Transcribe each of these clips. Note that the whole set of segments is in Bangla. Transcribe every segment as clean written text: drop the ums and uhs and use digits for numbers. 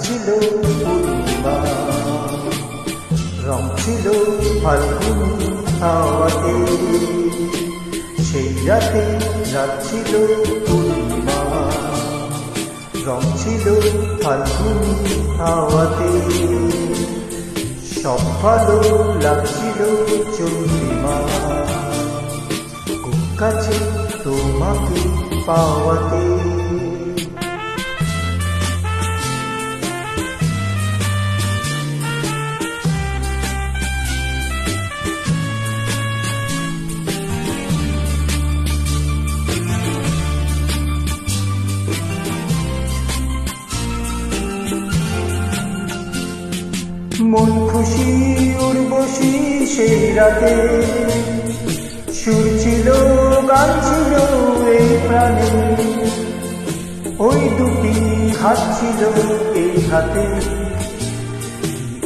ছিল পূর্ণিমা, রং ছিল ফাল্গুনি হাওয়াতে। সেই রাতে রাত ছিল পূর্ণিমা, রং ছিল ফাল্গুনি হাওয়াতে। সব ভালো লাগছিল চন্দ্রিমা, খুব কাছে তোমাকে পাওয়াতে। মন খুশি উর্বশী সেই রাতে, সুর ছিল গান ছিল এই প্রাণে। ওই দুটি হাত ছিল এই হাতে,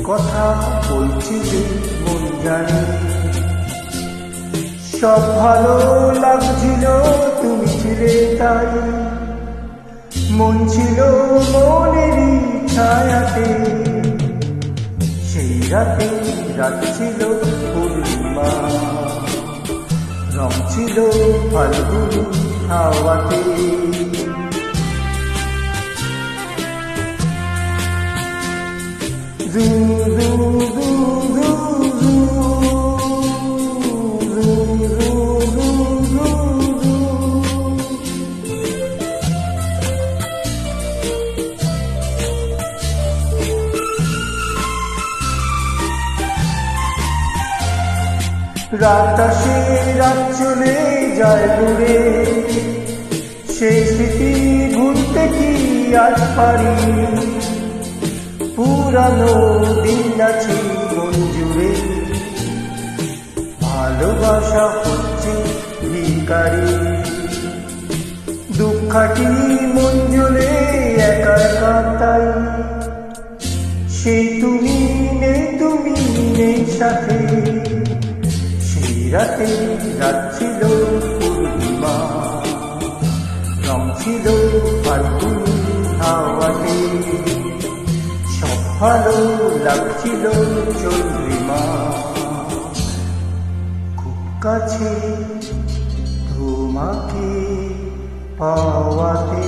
কথা বলছিলে মন জানে। সব ভালো লাগছিল তুমি ছিলে তাই, মন ছিল মনেরই ছায়াতে। সেই রাতে রাত ছিল পূর্ণিমা, রং ছিল ফাল্গুনি হাওয়াতে। জু জু জু জু জু রাত আসে রাত চলে যায় দূরে, সেই স্মৃতি ভুলতে কি আজ পারি। পুরানো দিন আছে মন জুড়ে, ভালোবাসা হচ্ছে ভিখারি। দুঃখাটি মন জ্বলে একা একা তাই, সেই তুমি নেই, তুমি নেই সাথে। রাতে রাত ছিল পূর্ণিমা, রং ছিল ফাল্গুনি হাওয়াতে। সব ভালো লাগছিল চন্দ্রিমা, খুব কাছে তোমাকে পাওয়াতে।